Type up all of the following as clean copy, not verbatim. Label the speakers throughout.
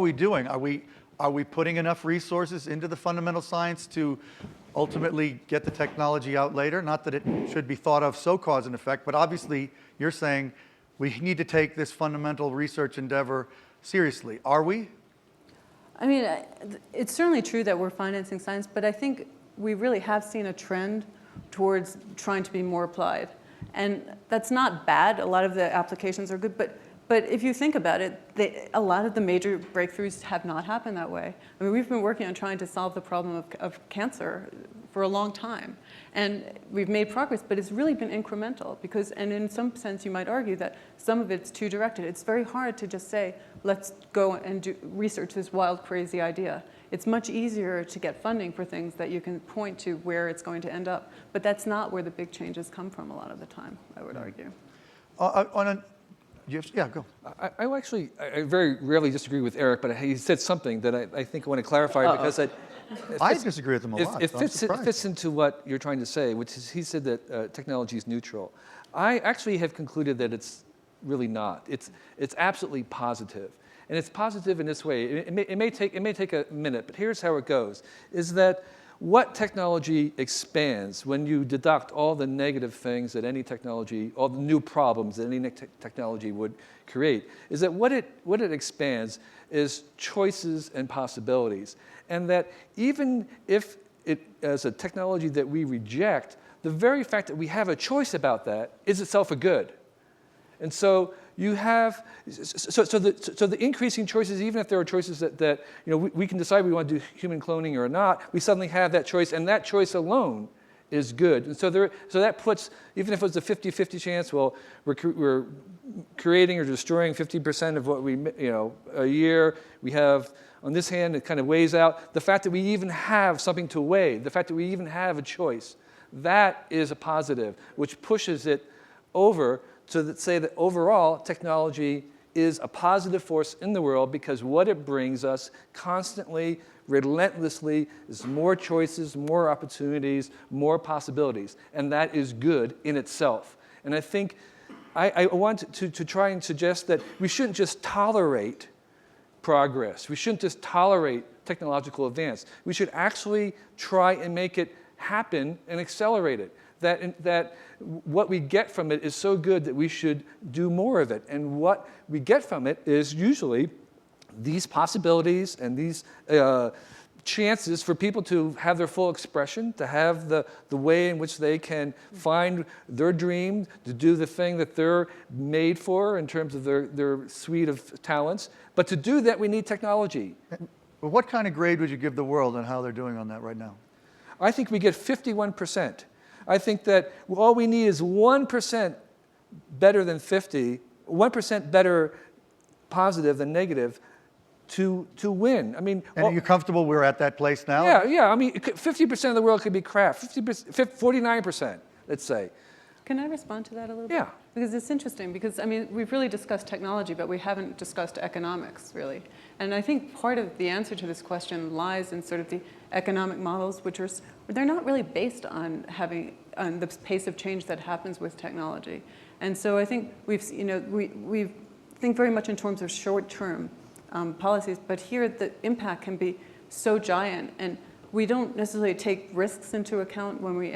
Speaker 1: we doing? Are we putting enough resources into the fundamental science to ultimately get the technology out later? Not that it should be thought of so cause and effect, but obviously you're saying we need to take this fundamental research endeavor seriously. Are we?
Speaker 2: I mean, it's certainly true that we're financing science, but I think we really have seen a trend towards trying to be more applied. And that's not bad. A lot of the applications are good, but if you think about it, a lot of the major breakthroughs have not happened that way. I mean, we've been working on trying to solve the problem of cancer for a long time. And we've made progress, but it's really been incremental and in some sense you might argue that some of it's too directed. It's very hard to just say, let's go and research this wild, crazy idea. It's much easier to get funding for things that you can point to where it's going to end up. But that's not where the big changes come from a lot of the time, I would argue.
Speaker 1: Yeah, go.
Speaker 3: I very rarely disagree with Eric, but he said something that I think I want to clarify because
Speaker 1: I disagree with him a lot.
Speaker 3: It fits into what you're trying to say, which is he said that technology is neutral. I actually have concluded that it's really not. It's absolutely positive. And it's positive in this way. It may take a minute, but here's how it goes, is that what technology expands when you deduct all the negative things that any technology, all the new problems that any technology would create, is that what it expands is choices and possibilities. And that even if it as a technology that we reject, the very fact that we have a choice about that is itself a good. And so you have, so the increasing choices, even if there are choices that we can decide we want to do human cloning or not, we suddenly have that choice, and that choice alone is good. And so that puts, even if it was a 50-50 chance, well, we're creating or destroying 50% of what we, a year. We have, on this hand, it kind of weighs out the fact that we even have something to weigh, the fact that we even have a choice. That is a positive, which pushes it over to say that overall technology is a positive force in the world because what it brings us constantly, relentlessly, is more choices, more opportunities, more possibilities. And that is good in itself. And I think I want to try and suggest that we shouldn't just tolerate progress. We shouldn't just tolerate technological advance. We should actually try and make it happen and accelerate it. That what we get from it is so good that we should do more of it. And what we get from it is usually these possibilities and these chances for people to have their full expression, to have the way in which they can find their dream, to do the thing that they're made for in terms of their suite of talents. But to do that, we need technology.
Speaker 1: Well, what kind of grade would you give the world on how they're doing on that right now?
Speaker 3: I think we get 51%. I think that all we need is 1% better than 50, 1% better positive than negative to win. I mean,
Speaker 1: and are you comfortable we're at that place now?
Speaker 3: Yeah. I mean, 50% of the world could be crap. 49%, let's say.
Speaker 2: Can I respond to that a little bit?
Speaker 3: Yeah.
Speaker 2: Because it's interesting, because I mean, we've really discussed technology, but we haven't discussed economics, really. And I think part of the answer to this question lies in sort of the economic models, which are, they're not really based on the pace of change that happens with technology. And so I think we think very much in terms of short-term policies, but here the impact can be so giant, and we don't necessarily take risks into account when we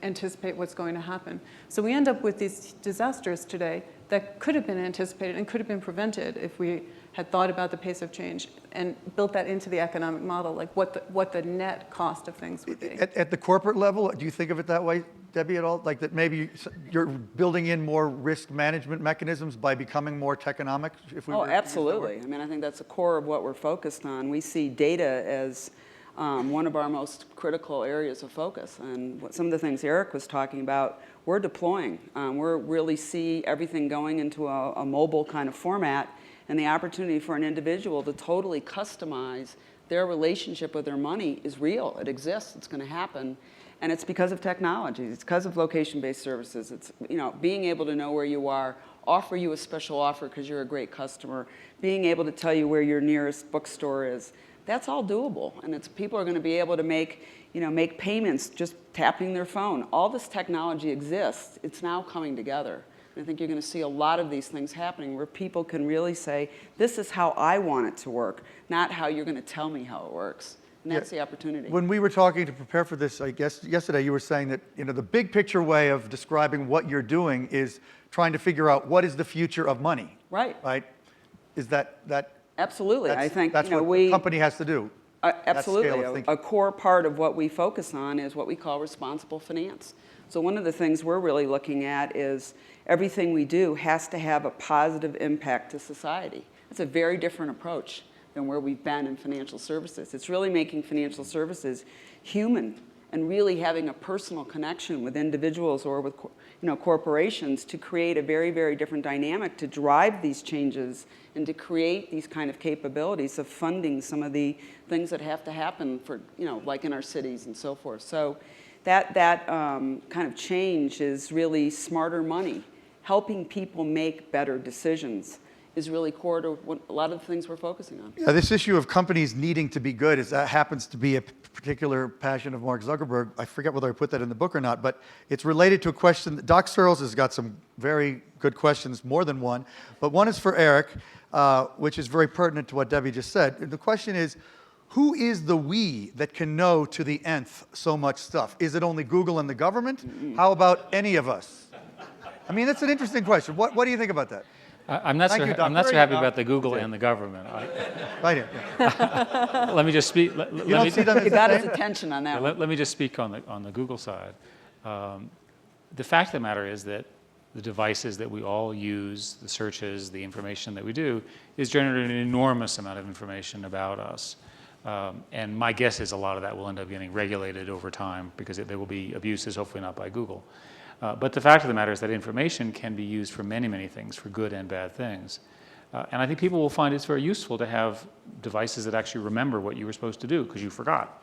Speaker 2: anticipate what's going to happen. So we end up with these disasters today that could have been anticipated and could have been prevented if we had thought about the pace of change and built that into the economic model, like what the net cost of things would be.
Speaker 1: At the corporate level, do you think of it that way, Debbie, at all? Like that maybe you're building in more risk management mechanisms by becoming more techonomic?
Speaker 4: Absolutely. I mean, I think that's the core of what we're focused on. We see data as one of our most critical areas of focus. And some of the things Eric was talking about, we're deploying. We're really see everything going into a mobile kind of format, and the opportunity for an individual to totally customize their relationship with their money is real. It exists. It's going to happen. And it's because of technology. It's because of location-based services. It's being able to know where you are, offer you a special offer because you're a great customer, being able to tell you where your nearest bookstore is. That's all doable, and people are going to be able to make payments just tapping their phone. All this technology exists. It's now coming together. And I think you're going to see a lot of these things happening where people can really say, this is how I want it to work, not how you're going to tell me how it works. And that's the opportunity.
Speaker 1: When we were talking to prepare for this, I guess yesterday, you were saying that the big picture way of describing what you're doing is trying to figure out what is the future of money.
Speaker 4: Right.
Speaker 1: Right? Is that
Speaker 4: Absolutely. I think
Speaker 1: that's what a company has to do.
Speaker 4: Absolutely. A core part of what we focus on is what we call responsible finance. So one of the things we're really looking at is everything we do has to have a positive impact to society. It's a very different approach than where we've been in financial services. It's really making financial services human and really having a personal connection with individuals or with corporations to create a very, very different dynamic to drive these changes and to create these kind of capabilities of funding some of the things that have to happen for, like in our cities and so forth. So that kind of change is really smarter money. Helping people make better decisions is really core to what a lot of the things we're focusing on.
Speaker 1: Yeah, this issue of companies needing to be good happens to be a particular passion of Mark Zuckerberg. I forget whether I put that in the book or not, but it's related to a question. Doc Searles has got some very good questions, more than one, but one is for Eric, which is very pertinent to what Debbie just said. And the question is, who is the we that can know to the nth so much stuff? Is it only Google and the government? How about any of us? I mean, that's an interesting question. What do you think about that?
Speaker 5: I'm not so happy about the Google and the government.
Speaker 1: Right here. Yeah.
Speaker 5: Let me just speak.
Speaker 1: You don't see them as
Speaker 4: You got
Speaker 1: the
Speaker 4: his
Speaker 1: same?
Speaker 4: attention on that one.
Speaker 5: Let me just speak on the Google side. The fact of the matter is that the devices that we all use, the searches, the information that we do, is generating an enormous amount of information about us. And my guess is a lot of that will end up getting regulated over time because there will be abuses, hopefully not by Google. But the fact of the matter is that information can be used for many, many things, for good and bad things. And I think people will find it's very useful to have devices that actually remember what you were supposed to do because you forgot.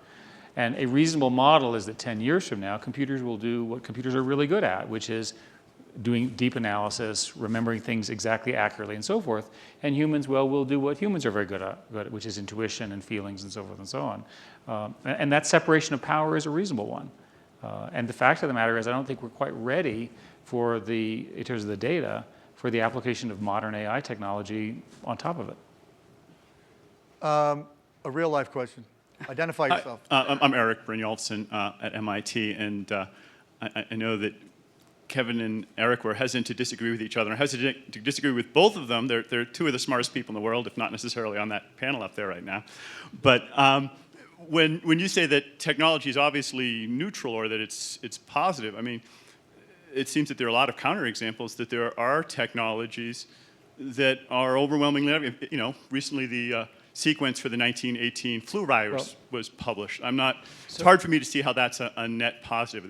Speaker 5: And a reasonable model is that 10 years from now, computers will do what computers are really good at, which is doing deep analysis, remembering things exactly accurately, and so forth. And humans, well, will do what humans are very good at, which is intuition and feelings and so forth and so on. And that separation of power is a reasonable one. And the fact of the matter is I don't think we're quite ready for in terms of the data, for the application of modern AI technology on top of it.
Speaker 1: A real life question. Identify yourself.
Speaker 6: I'm Eric Brynjolfsson at MIT, and I know that Kevin and Eric were hesitant to disagree with each other, and hesitant to disagree with both of them. They're two of the smartest people in the world, if not necessarily on that panel up there right now. But when you say that technology is obviously neutral or that it's positive, I mean, it seems that there are a lot of counterexamples that there are technologies that are overwhelmingly, recently the sequence for the 1918 flu virus was published. It's hard for me to see how that's a net positive.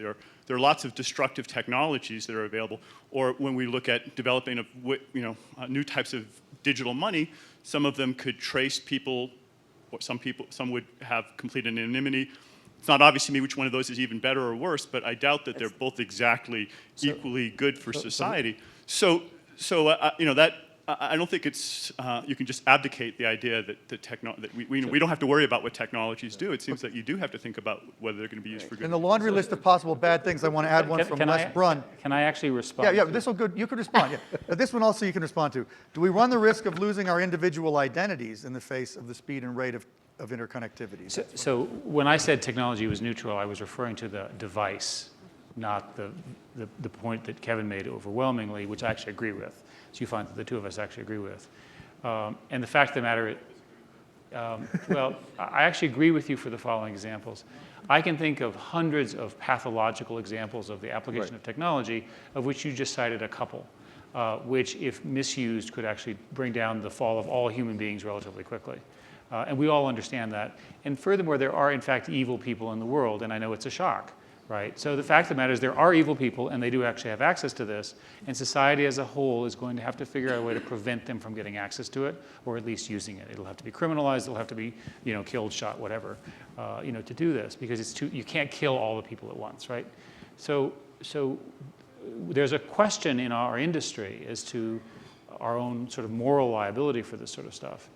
Speaker 6: There are lots of destructive technologies that are available. Or when we look at developing of new types of digital money, some of them could trace people. Or some would have complete anonymity. It's not obvious to me which one of those is even better or worse, but I doubt that they're both exactly equally good for society. So that I don't think it's you can just abdicate the idea that we don't have to worry about what technologies do. It seems that you do have to think about whether they're going to be used for good.
Speaker 1: In the laundry list of possible bad things, I want to add one from Les Brun.
Speaker 5: Can I actually respond?
Speaker 1: Yeah, this will good. You can respond. Yeah, but this one also you can respond to. Do we run the risk of losing our individual identities in the face of the speed and rate of interconnectivity?
Speaker 5: So when I said technology was neutral, I was referring to the device, not the point that Kevin made overwhelmingly, which I actually agree with. So you find that the two of us actually agree with. And the fact of the matter, well, I actually agree with you for the following examples. I can think of hundreds of pathological examples of the application of technology, of which you just cited a couple, which, if misused, could actually bring down the fall of all human beings relatively quickly. And we all understand that. And furthermore, there are, in fact, evil people in the world, and I know it's a shock. Right? So the fact of the matter is there are evil people, and they do actually have access to this, and society as a whole is going to have to figure out a way to prevent them from getting access to it, or at least using it. It'll have to be criminalized, it'll have to be killed, shot, whatever, to do this, because you can't kill all the people at once, right? So there's a question in our industry as to our own sort of moral liability for this sort of stuff.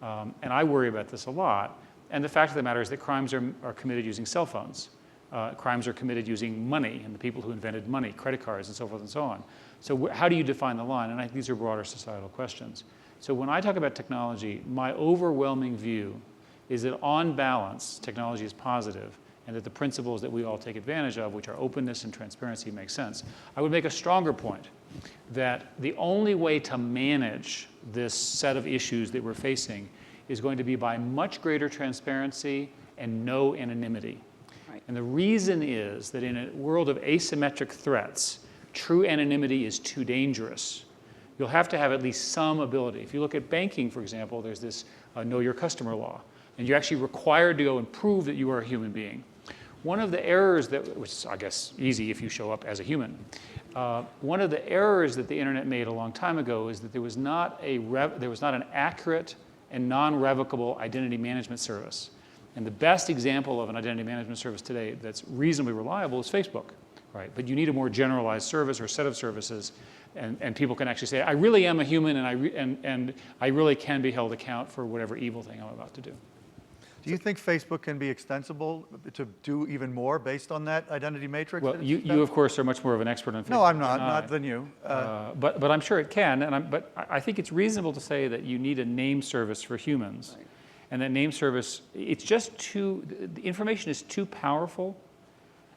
Speaker 5: And I worry about this a lot. And the fact of the matter is that crimes are committed using cell phones. Crimes are committed using money, and the people who invented money, credit cards, and so forth and so on. So how do you define the line? And I think these are broader societal questions. So when I talk about technology, my overwhelming view is that on balance, technology is positive, and that the principles that we all take advantage of, which are openness and transparency, make sense. I would make a stronger point that the only way to manage this set of issues that we're facing is going to be by much greater transparency and no anonymity.
Speaker 4: Right.
Speaker 5: And the reason is that in a world of asymmetric threats, true anonymity is too dangerous. You'll have to have at least some ability. If you look at banking, for example, there's this know your customer law, and you're actually required to go and prove that you are a human being. One of the errors that, which is, I guess, easy if you show up as a human, one of the errors that the internet made a long time ago is that there was not an accurate and non-revocable identity management service. And the best example of an identity management service today that's reasonably reliable is Facebook, right? But you need a more generalized service or set of services, and people can actually say, I really am a human, and I really can be held account for whatever evil thing I'm about to do.
Speaker 1: Do you think Facebook can be extensible to do even more based on that identity matrix?
Speaker 5: Well, you of course, are much more of an expert on Facebook.
Speaker 1: No, I'm not,
Speaker 5: than I.
Speaker 1: not than you.
Speaker 5: But I'm sure it can, but I think it's reasonable to say that you need a name service for humans.
Speaker 4: Right.
Speaker 5: And that name service, it's just the information is too powerful,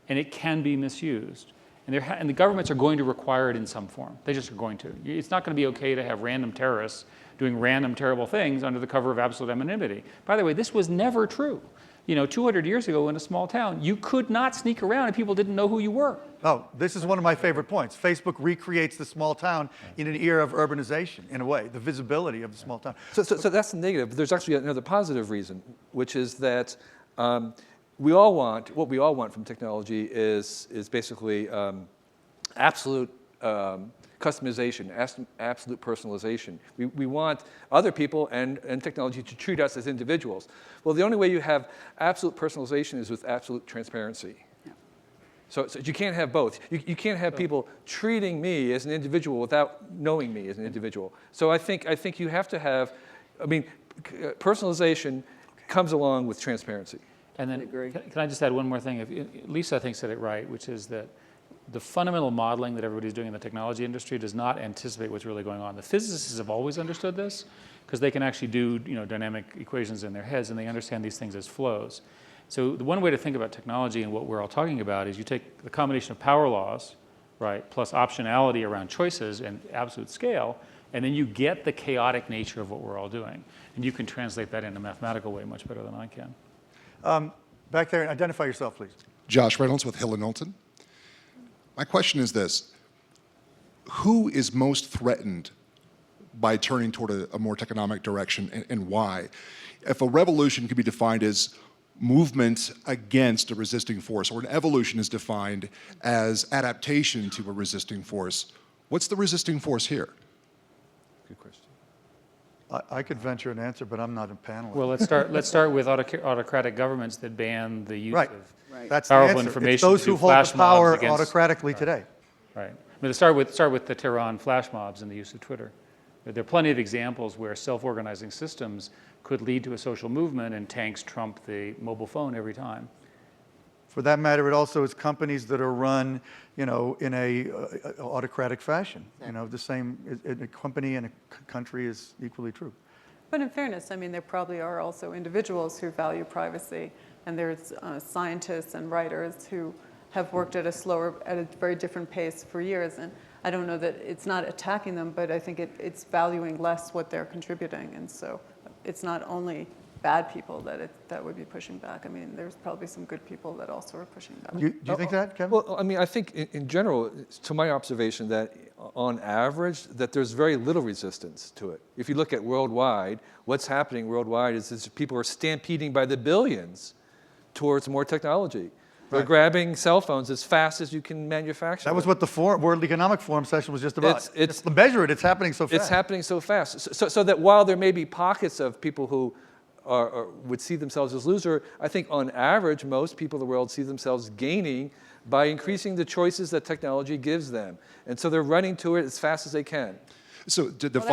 Speaker 5: and it can be misused. And the governments are going to require it in some form. They just are going to. It's not going to be okay to have random terrorists doing random terrible things under the cover of absolute anonymity. By the way, this was never true. 200 years ago in a small town, you could not sneak around and people didn't know who you were.
Speaker 1: Oh, this is one of my favorite points. Facebook recreates the small town in an era of urbanization, in a way, the visibility of the small town.
Speaker 3: So that's the negative. There's actually another positive reason, which is that what we all want from technology is basically absolute customization, absolute personalization. We want other people and technology to treat us as individuals. Well, the only way you have absolute personalization is with absolute transparency.
Speaker 4: Yeah.
Speaker 3: So you can't have both. You can't have people treating me as an individual without knowing me as an individual. So I think you have to have, personalization comes along with transparency.
Speaker 5: And then,
Speaker 4: agree.
Speaker 5: can I just add one more thing? Lisa, I think, said it right, which is that the fundamental modeling that everybody's doing in the technology industry does not anticipate what's really going on. The physicists have always understood this because they can actually do dynamic equations in their heads, and they understand these things as flows. So the one way to think about technology and what we're all talking about is you take the combination of power laws, right, plus optionality around choices and absolute scale, and then you get the chaotic nature of what we're all doing. And you can translate that in a mathematical way much better than I can.
Speaker 1: Back there, identify yourself, please.
Speaker 7: Josh Reynolds with Hill & Knowlton. My question is this: who is most threatened by turning toward a more techonomic direction, and why? If a revolution could be defined as movement against a resisting force, or an evolution is defined as adaptation to a resisting force, what's the resisting force here?
Speaker 3: Good question.
Speaker 1: I could venture an answer, but I'm not a panelist.
Speaker 5: Well, let's start with autocratic governments that ban the use
Speaker 1: Right.
Speaker 5: of
Speaker 4: Right.
Speaker 1: That's the
Speaker 5: powerful
Speaker 1: answer.
Speaker 5: information
Speaker 1: It's those
Speaker 5: to do
Speaker 1: who hold
Speaker 5: flash
Speaker 1: the power
Speaker 5: mobs against-
Speaker 1: autocratically today.
Speaker 5: Right. Let's start with the Tehran flash mobs and the use of Twitter. There are plenty of examples where self-organizing systems could lead to a social movement, and tanks trump the mobile phone every time.
Speaker 1: For that matter, it also is companies that are run, in a autocratic fashion. The same in a company and a country is equally true.
Speaker 2: But in fairness, there probably are also individuals who value privacy, and there's scientists and writers who have worked at a very different pace for years. And I don't know that it's not attacking them, but I think it's valuing less what they're contributing. And so it's not only bad people that would be pushing back. There's probably some good people that also are pushing back.
Speaker 1: Do you think that, Kevin?
Speaker 3: Well, I think in general, to my observation, that on average, that there's very little resistance to it. If you look at worldwide, what's happening worldwide is people are stampeding by the billions towards more technology. They're grabbing cell phones as fast as you can manufacture
Speaker 1: That was
Speaker 3: them.
Speaker 1: what the World Economic Forum session was just about.
Speaker 3: It's
Speaker 1: to measure it. It's happening so fast.
Speaker 3: It's happening so fast. So that while there may be pockets of people who would see themselves as loser, I think on average, most people in the world see themselves gaining by increasing the choices that technology gives them. And so they're running to it as fast as they can.
Speaker 7: So to
Speaker 2: Well,
Speaker 7: follow